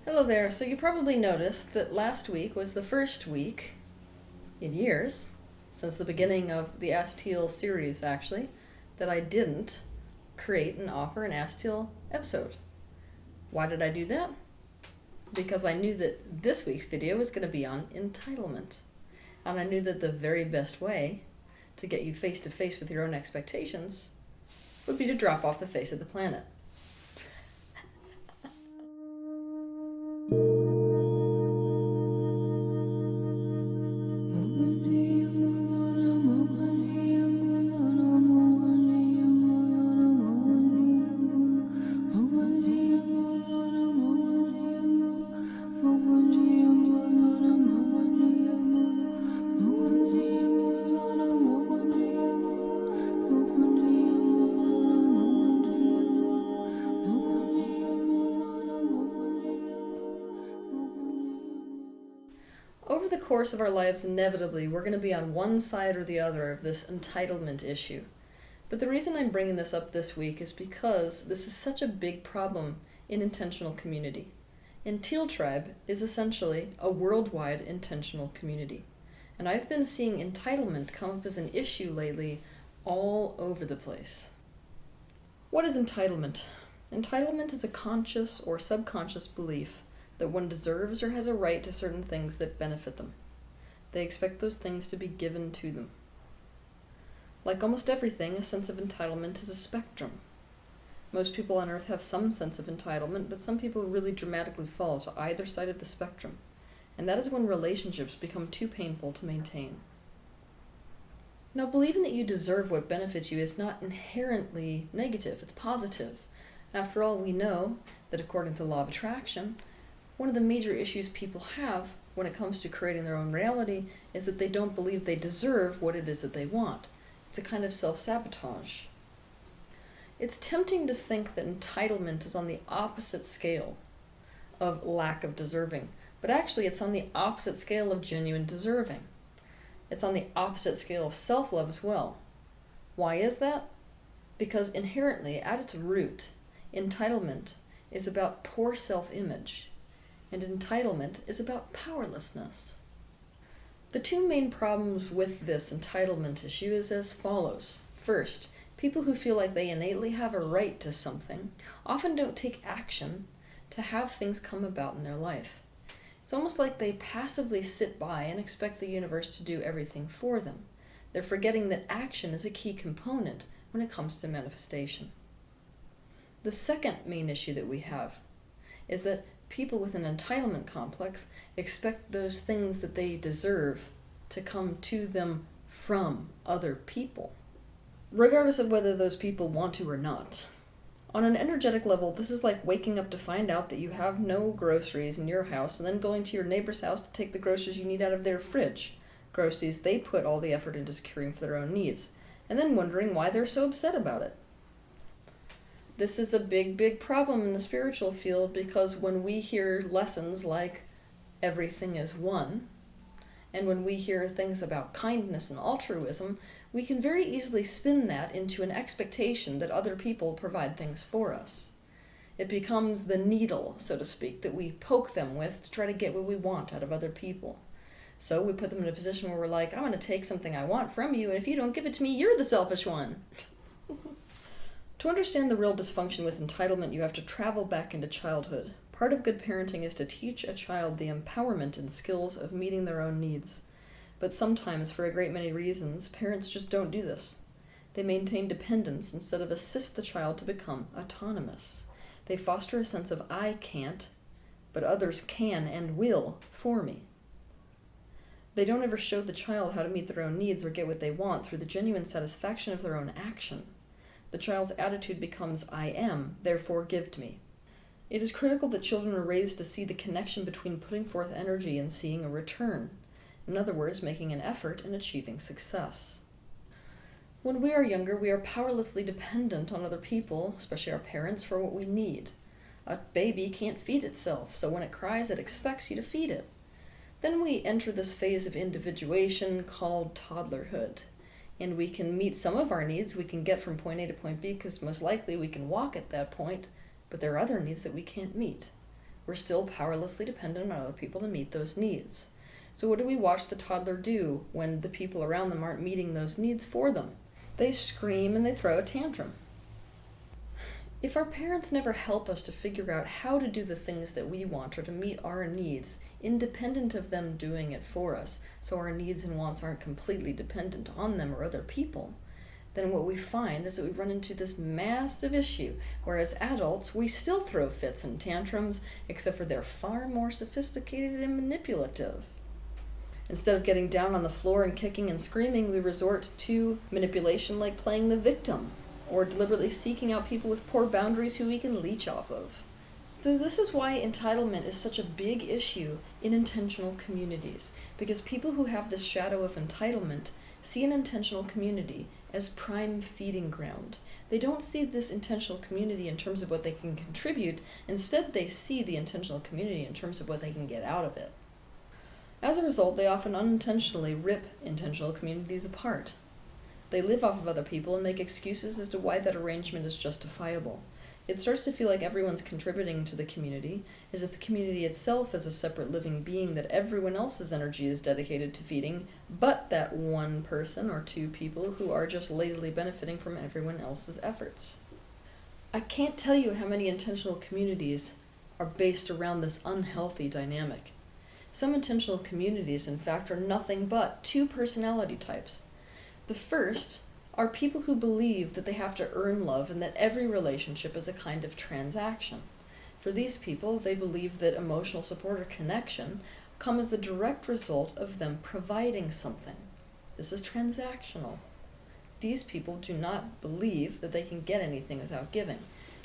Hello there. So you probably noticed that last week was the first week in years, since the beginning of the Is Teal series actually, that I didn't create and offer an Is Teal episode. Why did I do that? Because I knew that this week's video was going to be on entitlement. And I knew that the very best way to get you face to face with your own expectations would be to drop off the face of the planet. Over the course of our lives, inevitably, we're going to be on one side or the other of this entitlement issue. But the reason I'm bringing this up this week is because this is such a big problem in intentional community. And Teal Tribe is essentially a worldwide intentional community. And I've been seeing entitlement come up as an issue lately all over the place. What is entitlement? Entitlement is a conscious or subconscious belief that one deserves or has a right to certain things that benefit them. They expect those things to be given to them. Like almost everything, a sense of entitlement is a spectrum. Most people on Earth have some sense of entitlement, but some people really dramatically fall to either side of the spectrum, and that is when relationships become too painful to maintain. Now, believing that you deserve what benefits you is not inherently negative, it's positive. After all, we know that according to the law of attraction, one of the major issues people have when it comes to creating their own reality is that they don't believe they deserve what it is that they want. It's a kind of self-sabotage. It's tempting to think that entitlement is on the opposite scale of lack of deserving, but actually it's on the opposite scale of genuine deserving. It's on the opposite scale of self-love as well. Why is that? Because inherently, at its root, entitlement is about poor self-image. And entitlement is about powerlessness. The two main problems with this entitlement issue is as follows. First, people who feel like they innately have a right to something often don't take action to have things come about in their life. It's almost like they passively sit by and expect the universe to do everything for them. They're forgetting that action is a key component when it comes to manifestation. The second main issue that we have is that people with an entitlement complex expect those things that they deserve to come to them from other people, regardless of whether those people want to or not. On an energetic level, this is like waking up to find out that you have no groceries in your house and then going to your neighbor's house to take the groceries you need out of their fridge, groceries they put all the effort into securing for their own needs, and then wondering why they're so upset about it. This is a big problem in the spiritual field because when we hear lessons like everything is one, and when we hear things about kindness and altruism, we can very easily spin that into an expectation that other people provide things for us. It becomes the needle, so to speak, that we poke them with to try to get what we want out of other people. So we put them in a position where we're like, I'm going to take something I want from you, and if you don't give it to me, you're the selfish one. To understand the real dysfunction with entitlement, you have to travel back into childhood. Part of good parenting is to teach a child the empowerment and skills of meeting their own needs. But sometimes, for a great many reasons, parents just don't do this. They maintain dependence instead of assist the child to become autonomous. They foster a sense of I can't, but others can and will for me. They don't ever show the child how to meet their own needs or get what they want through the genuine satisfaction of their own action. The child's attitude becomes, I am, therefore give to me. It is critical that children are raised to see the connection between putting forth energy and seeing a return. In other words, making an effort and achieving success. When we are younger, we are powerlessly dependent on other people, especially our parents, for what we need. A baby can't feed itself, so when it cries, it expects you to feed it. Then we enter this phase of individuation called toddlerhood. And we can meet some of our needs we can get from point A to point B because most likely we can walk at that point, but there are other needs that we can't meet. We're still powerlessly dependent on other people to meet those needs. So what do we watch the toddler do when the people around them aren't meeting those needs for them? They scream and they throw a tantrum. If our parents never help us to figure out how to do the things that we want or to meet our needs, independent of them doing it for us, so our needs and wants aren't completely dependent on them or other people, then what we find is that we run into this massive issue, where as adults we still throw fits and tantrums, except for they're far more sophisticated and manipulative. Instead of getting down on the floor and kicking and screaming, we resort to manipulation like playing the victim, or deliberately seeking out people with poor boundaries who we can leech off of. So this is why entitlement is such a big issue in intentional communities, because people who have this shadow of entitlement see an intentional community as prime feeding ground. They don't see this intentional community in terms of what they can contribute. Instead, they see the intentional community in terms of what they can get out of it. As a result, they often unintentionally rip intentional communities apart. They live off of other people and make excuses as to why that arrangement is justifiable. It starts to feel like everyone's contributing to the community, as if the community itself is a separate living being that everyone else's energy is dedicated to feeding, but that one person or two people who are just lazily benefiting from everyone else's efforts. I can't tell you how many intentional communities are based around this unhealthy dynamic. Some intentional communities, in fact, are nothing but two personality types. The first are people who believe that they have to earn love and that every relationship is a kind of transaction. For these people, they believe that emotional support or connection come as the direct result of them providing something. This is transactional. These people do not believe that they can get anything without giving,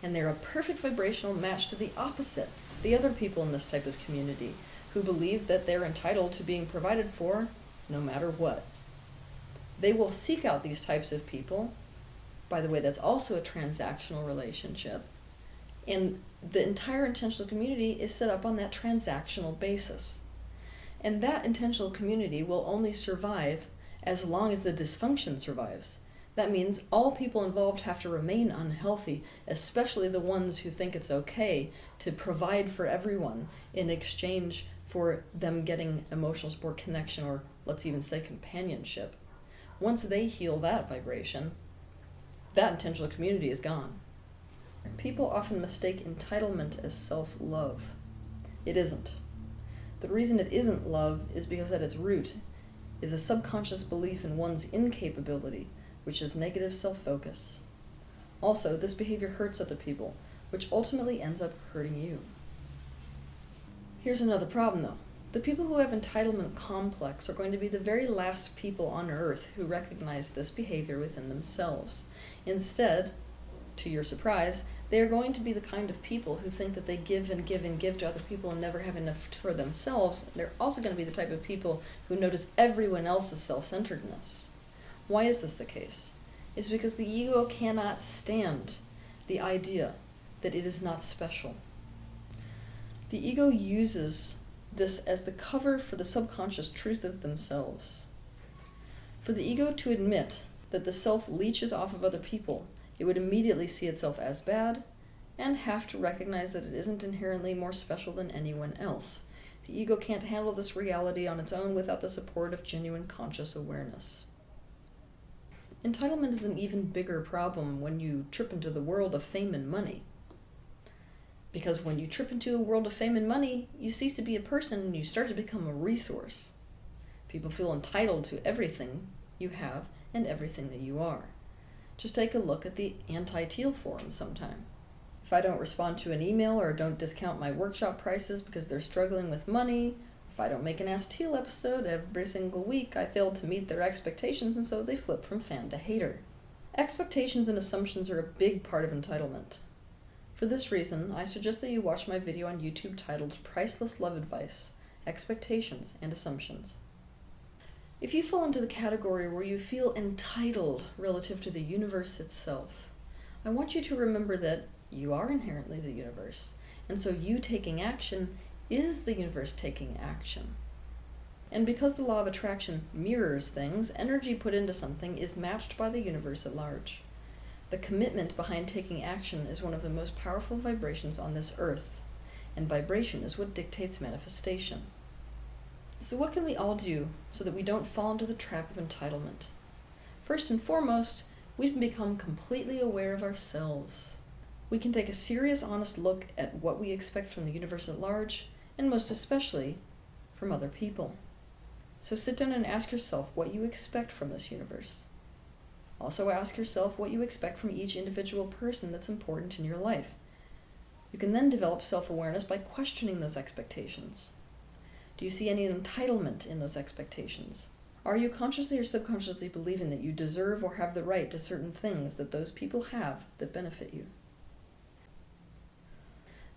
and they're a perfect vibrational match to the opposite, the other people in this type of community, who believe that they're entitled to being provided for no matter what. They will seek out these types of people. By the way, that's also a transactional relationship. And the entire intentional community is set up on that transactional basis. And that intentional community will only survive as long as the dysfunction survives. That means all people involved have to remain unhealthy, especially the ones who think it's okay to provide for everyone in exchange for them getting emotional support, connection, or let's even say companionship. Once they heal that vibration, that intentional community is gone. People often mistake entitlement as self-love. It isn't. The reason it isn't love is because at its root is a subconscious belief in one's incapability, which is negative self-focus. Also, this behavior hurts other people, which ultimately ends up hurting you. Here's another problem, though. The people who have entitlement complex are going to be the very last people on earth who recognize this behavior within themselves. Instead, to your surprise, they are going to be the kind of people who think that they give and give and give to other people and never have enough for themselves. They're also going to be the type of people who notice everyone else's self-centeredness. Why is this the case? It's because the ego cannot stand the idea that it is not special. The ego uses this as the cover for the subconscious truth of themselves. For the ego to admit that the self leeches off of other people, it would immediately see itself as bad and have to recognize that it isn't inherently more special than anyone else. The ego can't handle this reality on its own without the support of genuine conscious awareness. Entitlement is an even bigger problem when you trip into the world of fame and money. Because when you trip into a world of fame and money, you cease to be a person and you start to become a resource. People feel entitled to everything you have and everything that you are. Just take a look at the Anti-Teal forum sometime. If I don't respond to an email or don't discount my workshop prices because they're struggling with money, if I don't make an Is Teal episode every single week, I fail to meet their expectations, and so they flip from fan to hater. Expectations and assumptions are a big part of entitlement. For this reason, I suggest that you watch my video on YouTube titled Priceless Love Advice, Expectations and Assumptions. If you fall into the category where you feel entitled relative to the universe itself, I want you to remember that you are inherently the universe, and so you taking action is the universe taking action. And because the law of attraction mirrors things, energy put into something is matched by the universe at large. The commitment behind taking action is one of the most powerful vibrations on this earth. and vibration is what dictates manifestation. So what can we all do so that we don't fall into the trap of entitlement? First and foremost, we can become completely aware of ourselves. We can take a serious, honest look at what we expect from the universe at large, and most especially from other people. So sit down and ask yourself what you expect from this universe. Also ask yourself what you expect from each individual person that's important in your life. You can then develop self-awareness by questioning those expectations. Do you see any entitlement in those expectations? Are you consciously or subconsciously believing that you deserve or have the right to certain things that those people have that benefit you?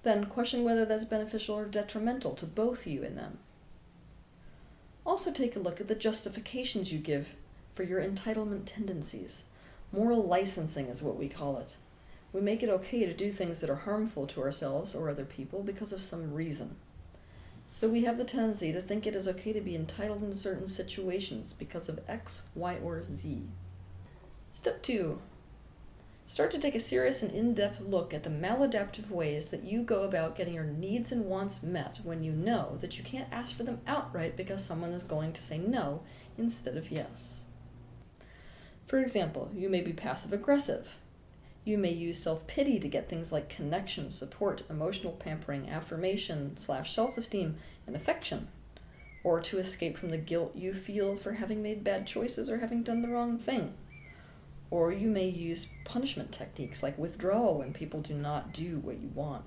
Then question whether that's beneficial or detrimental to both you and them. Also take a look at the justifications you give for your entitlement tendencies. Moral licensing is what we call it. We make it okay to do things that are harmful to ourselves or other people because of some reason. So we have the tendency to think it is okay to be entitled in certain situations because of X, Y, or Z. Step 2. Start to take a serious and in-depth look at the maladaptive ways that you go about getting your needs and wants met when you know that you can't ask for them outright because someone is going to say no instead of yes. For example, you may be passive-aggressive. You may use self-pity to get things like connection, support, emotional pampering, affirmation/self-esteem, and affection, or to escape from the guilt you feel for having made bad choices or having done the wrong thing. Or you may use punishment techniques like withdrawal when people do not do what you want.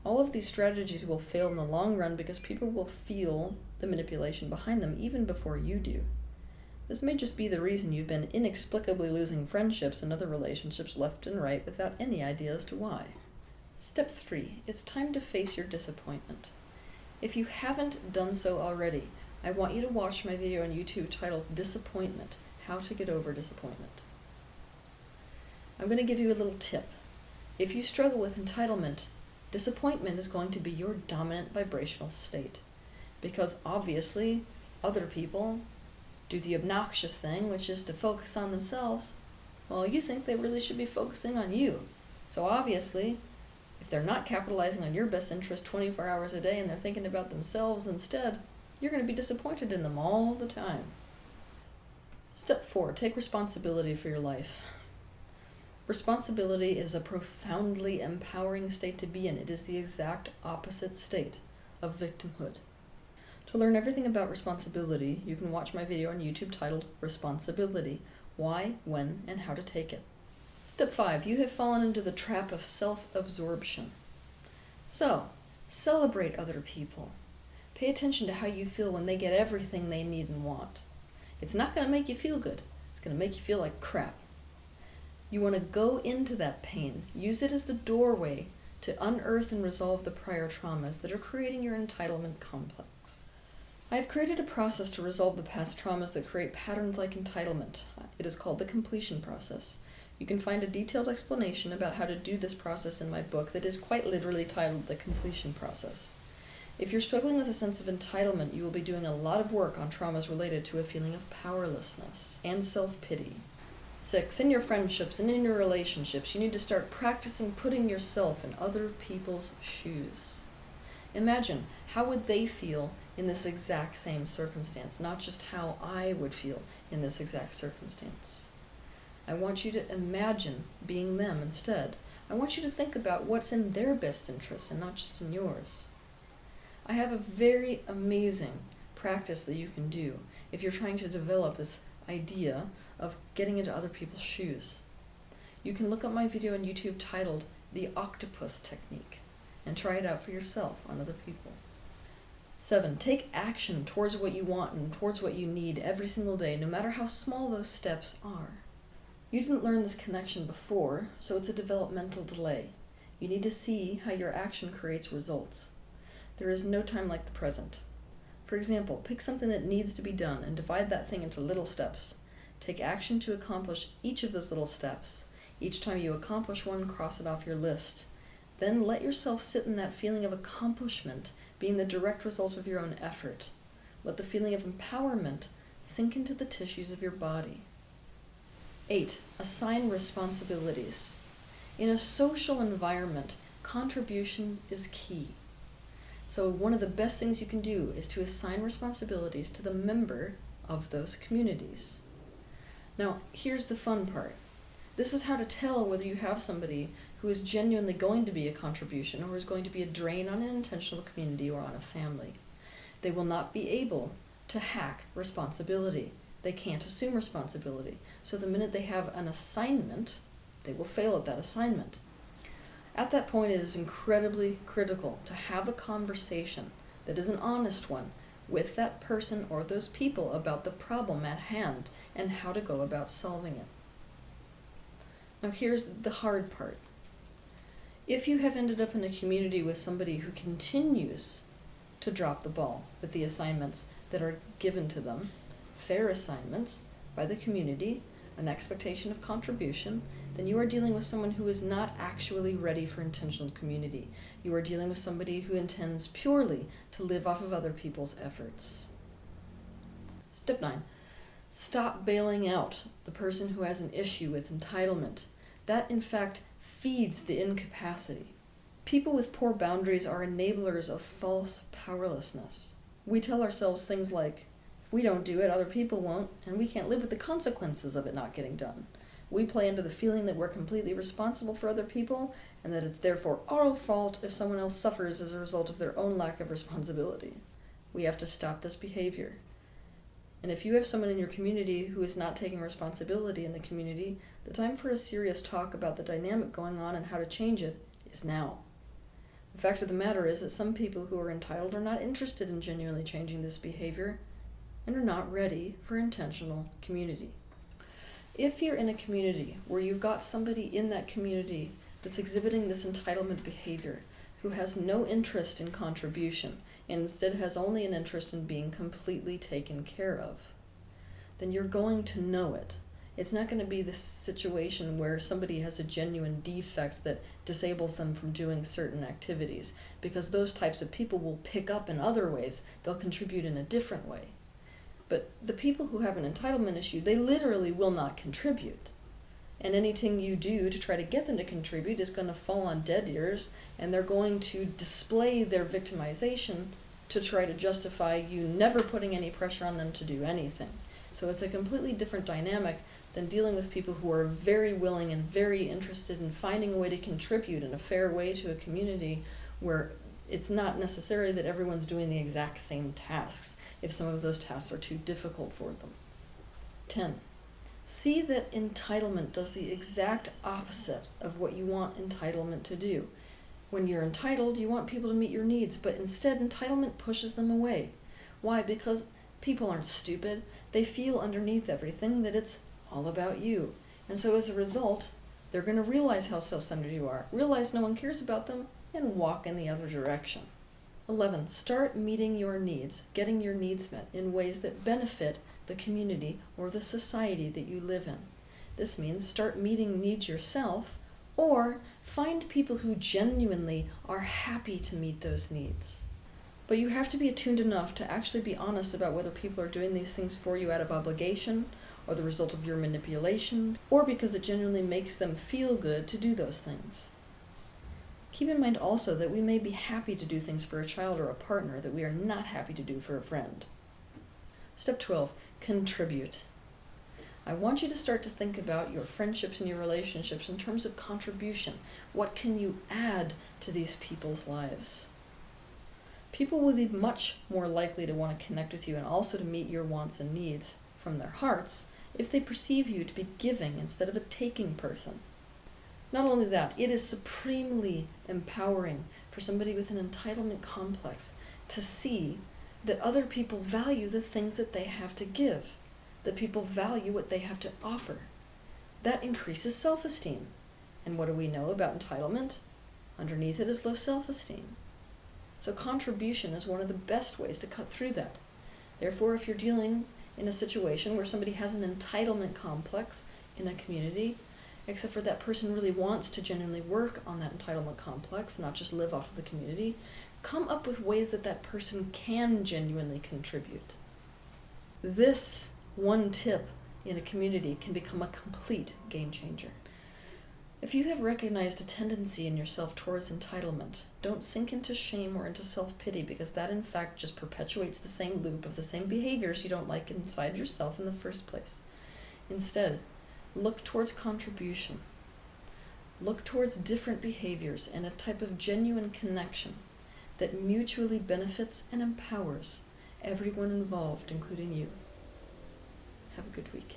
All of these strategies will fail in the long run because people will feel the manipulation behind them even before you do. This may just be the reason you've been inexplicably losing friendships and other relationships left and right without any idea as to why. Step 3. It's time to face your disappointment. If you haven't done so already, I want you to watch my video on YouTube titled Disappointment: How to Get Over Disappointment. I'm going to give you a little tip. If you struggle with entitlement, disappointment is going to be your dominant vibrational state. Because obviously, other people do the obnoxious thing, which is to focus on themselves. Well, you think they really should be focusing on you. So obviously, if they're not capitalizing on your best interest 24 hours a day and they're thinking about themselves instead, you're going to be disappointed in them all the time. Step 4. Take responsibility for your life. Responsibility is a profoundly empowering state to be in. It is the exact opposite state of victimhood. To learn everything about responsibility, you can watch my video on YouTube titled Responsibility: Why, When, and How to Take It. Step 5. You have fallen into the trap of self-absorption. So, celebrate other people. Pay attention to how you feel when they get everything they need and want. It's not going to make you feel good. It's going to make you feel like crap. You want to go into that pain. Use it as the doorway to unearth and resolve the prior traumas that are creating your entitlement complex. I have created a process to resolve the past traumas that create patterns like entitlement. It is called the completion process. You can find a detailed explanation about how to do this process in my book that is quite literally titled The Completion Process. If you're struggling with a sense of entitlement, you will be doing a lot of work on traumas related to a feeling of powerlessness and self-pity. 6. In your friendships and in your relationships, you need to start practicing putting yourself in other people's shoes. Imagine, how would they feel in this exact same circumstance, not just how I would feel in this exact circumstance. I want you to imagine being them instead. I want you to think about what's in their best interest and not just in yours. I have a very amazing practice that you can do if you're trying to develop this idea of getting into other people's shoes. You can look up my video on YouTube titled The Octopus Technique and try it out for yourself on other people. 7. Take action towards what you want and towards what you need every single day, no matter how small those steps are. You didn't learn this connection before, so it's a developmental delay. You need to see how your action creates results. There is no time like the present. For example, pick something that needs to be done and divide that thing into little steps. Take action to accomplish each of those little steps. Each time you accomplish one, cross it off your list. Then let yourself sit in that feeling of accomplishment being the direct result of your own effort. Let the feeling of empowerment sink into the tissues of your body. 8. Assign responsibilities. In a social environment, contribution is key. So one of the best things you can do is to assign responsibilities to the member of those communities. Now, here's the fun part. This is how to tell whether you have somebody who is genuinely going to be a contribution or is going to be a drain on an intentional community or on a family. They will not be able to hack responsibility. They can't assume responsibility. So the minute they have an assignment, they will fail at that assignment. At that point, it is incredibly critical to have a conversation that is an honest one with that person or those people about the problem at hand and how to go about solving it. Now here's the hard part. If you have ended up in a community with somebody who continues to drop the ball with the assignments that are given to them, fair assignments by the community, an expectation of contribution, then you are dealing with someone who is not actually ready for intentional community. You are dealing with somebody who intends purely to live off of other people's efforts. Step 9. Stop bailing out the person who has an issue with entitlement. That, in fact, feeds the incapacity. People with poor boundaries are enablers of false powerlessness. We tell ourselves things like, if we don't do it, other people won't, and we can't live with the consequences of it not getting done. We play into the feeling that we're completely responsible for other people, and that it's therefore our fault if someone else suffers as a result of their own lack of responsibility. We have to stop this behavior. And if you have someone in your community who is not taking responsibility in the community, the time for a serious talk about the dynamic going on and how to change it is now. The fact of the matter is that some people who are entitled are not interested in genuinely changing this behavior and are not ready for intentional community. If you're in a community where you've got somebody in that community that's exhibiting this entitlement behavior, who has no interest in contribution, and instead has only an interest in being completely taken care of, then you're going to know it. It's not going to be this situation where somebody has a genuine defect that disables them from doing certain activities, because those types of people will pick up in other ways. They'll contribute in a different way. But the people who have an entitlement issue, they literally will not contribute. And anything you do to try to get them to contribute is going to fall on dead ears, and they're going to display their victimization to try to justify you never putting any pressure on them to do anything. So it's a completely different dynamic than dealing with people who are very willing and very interested in finding a way to contribute in a fair way to a community where it's not necessary that everyone's doing the exact same tasks if some of those tasks are too difficult for them. 10. See that entitlement does the exact opposite of what you want entitlement to do. When you're entitled, you want people to meet your needs, but instead entitlement pushes them away. Why? Because people aren't stupid. They feel underneath everything that it's all about you. And so as a result, they're going to realize how self-centered you are, realize no one cares about them, and walk in the other direction. 11. Start meeting your needs, getting your needs met in ways that benefit the community or the society that you live in. This means start meeting needs yourself, or find people who genuinely are happy to meet those needs. But you have to be attuned enough to actually be honest about whether people are doing these things for you out of obligation, or the result of your manipulation, or because it genuinely makes them feel good to do those things. Keep in mind also that we may be happy to do things for a child or a partner that we are not happy to do for a friend. Step 12, contribute. I want you to start to think about your friendships and your relationships in terms of contribution. What can you add to these people's lives? People will be much more likely to want to connect with you and also to meet your wants and needs from their hearts if they perceive you to be giving instead of a taking person. Not only that, it is supremely empowering for somebody with an entitlement complex to see that other people value the things that they have to give, that people value what they have to offer. That increases self-esteem. And what do we know about entitlement? Underneath it is low self-esteem. So contribution is one of the best ways to cut through that. Therefore, if you're dealing in a situation where somebody has an entitlement complex in a community, except for that person really wants to genuinely work on that entitlement complex, not just live off of the community, come up with ways that that person can genuinely contribute. This one tip in a community can become a complete game changer. If you have recognized a tendency in yourself towards entitlement, don't sink into shame or into self-pity, because that in fact just perpetuates the same loop of the same behaviors you don't like inside yourself in the first place. Instead, look towards contribution. Look towards different behaviors and a type of genuine connection that mutually benefits and empowers everyone involved, including you. Have a good week.